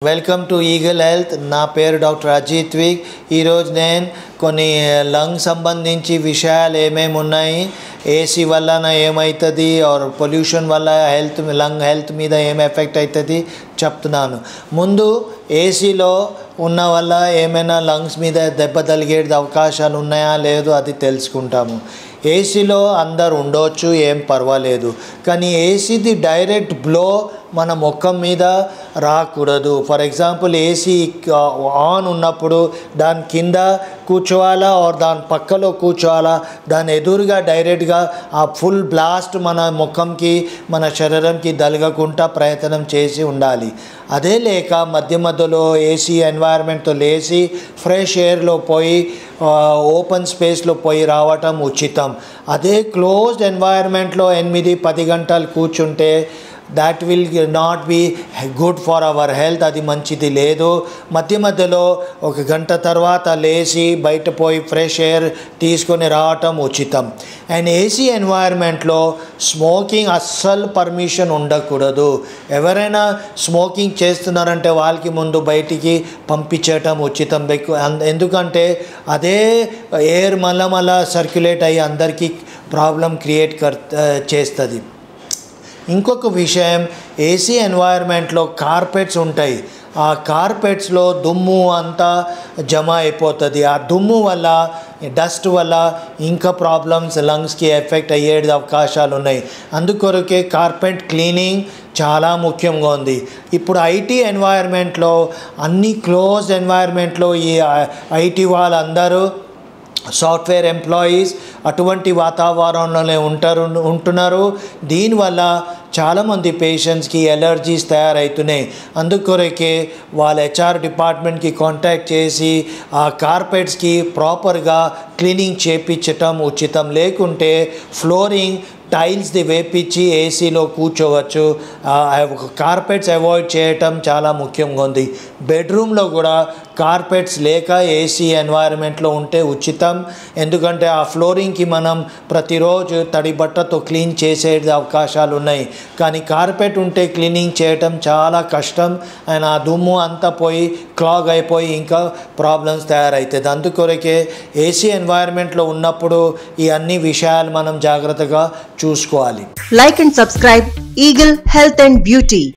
Welcome to eagle health. నా పేరు doctor Ajit విక్. ఈరోజు నేను కొన్ని లంగ్ సంబంధించి విషయాలు ఏమేమి ఉన్నాయి, ఏసీ వలన ఏమవుతుంది ఆర్ పొల్యూషన్ వల్ల లంగ్ హెల్త్ మీద ఏం ఎఫెక్ట్ అవుతుంది చెప్తున్నాను. ముందు ఏసీలో ఉన్న వల్ల ఏమైనా లంగ్స్ మీద దెబ్బ తగిలే అవకాశాలు ఉన్నాయా లేదో అది తెలుసుకుంటాము. ఏసీలో అందరు ఉండవచ్చు, ఏం పర్వాలేదు, కానీ ఏసీది డైరెక్ట్ బ్లో మన ముఖం మీద రాకూడదు. ఫర్ ఎగ్జాంపుల్ ఏసీ ఆన్ ఉన్నప్పుడు దాని కింద కూర్చోవాలా ఆర్ దాని పక్కలో కూర్చోవాలా, దాని ఎదురుగా డైరెక్ట్గా ఆ ఫుల్ బ్లాస్ట్ మన ముఖంకి మన శరీరంకి తగలకుండా ప్రయత్నం చేసి ఉండాలి. అదే లేక మధ్య మధ్యలో ఏసీ ఎన్వైర్న్మెంట్తో లేచి ఫ్రెష్ ఎయిర్లో పోయి ఓపెన్ స్పేస్లో పోయి రావటం ఉచితం. అదే క్లోజ్డ్ ఎన్వైర్న్మెంట్లో 8-10 గంటలు కూర్చుంటే that will not be good for our health. అది మంచిది లేదు. మధ్య మధ్యలో 1 గంట తర్వాత లేచి బయట పోయి ఫ్రెష్ ఎయిర్ తీసుకొని రావటం ఉచితం. అండ్ ఏసీ ఎన్వైర్న్మెంట్లో స్మోకింగ్ అస్సలు పర్మిషన్ ఉండకూడదు. ఎవరైనా స్మోకింగ్ చేస్తున్నారంటే వాళ్ళకి ముందు బయటికి పంపించటం ఉచితం. ఎందుకంటే అదే ఎయిర్ మళ్ళా సర్క్యులేట్ అయ్యి అందరికీ ప్రాబ్లం క్రియేట్ చేస్తుంది. ఇంకొక విషయం, ఏసీ ఎన్వైర్న్మెంట్లో కార్పెట్స్ ఉంటాయి. ఆ కార్పెట్స్లో దుమ్ము అంతా జమ అయిపోతుంది. ఆ దుమ్ము వల్ల, డస్ట్ వల్ల ఇంకా ప్రాబ్లమ్స్ లంగ్స్కి ఎఫెక్ట్ అయ్యే అవకాశాలు ఉన్నాయి. అందుకొరకే కార్పెట్ క్లీనింగ్ చాలా ముఖ్యంగా ఉంది. ఇప్పుడు ఐటీ ఎన్వైర్న్మెంట్లో, అన్ని క్లోజ్ ఎన్వైర్న్మెంట్లో ఈ ఐటీ వాళ్ళందరూ సాఫ్ట్వేర్ ఎంప్లాయీస్ అటువంటి వాతావరణంలోనే ఉంటున్నారు. దీనివల్ల చాలామంది పేషెంట్స్కి ఎలర్జీస్ తయారవుతున్నాయి. అందుకొరకే వాళ్ళ హెచ్ఆర్ డిపార్ట్మెంట్కి కాంటాక్ట్ చేసి ఆ కార్పెట్స్కి ప్రాపర్గా క్లీనింగ్ చేయించటం ఉచితం. లేకుంటే ఫ్లోరింగ్ టైల్స్ది వేపించి ఏసీలో కూర్చోవచ్చు. కార్పెట్స్ అవాయిడ్ చేయటం చాలా ముఖ్యంగా ఉంది. బెడ్రూమ్లో కూడా కార్పెట్స్ లేక ఏసీ ఎన్వైర్న్మెంట్లో ఉంటే ఉచితం. ఎందుకంటే ఆ ఫ్లోరింగ్కి మనం ప్రతిరోజు తడి బట్టతో క్లీన్ చేసే అవకాశాలు ఉన్నాయి. కానీ కార్పెట్ ఉంటే క్లీనింగ్ చేయటం చాలా కష్టం. అండ్ ఆ దుమ్ము అంతా పోయి క్లాగ్ అయిపోయి ఇంకా ప్రాబ్లమ్స్ తయారవుతుంది. అందుకొరకే ఏసీ ఎన్వైర్న్మెంట్లో ఉన్నప్పుడు ఈ అన్ని విషయాలు మనం జాగ్రత్తగా చూసుకోవాలి. Like and subscribe Eagle Health and Beauty.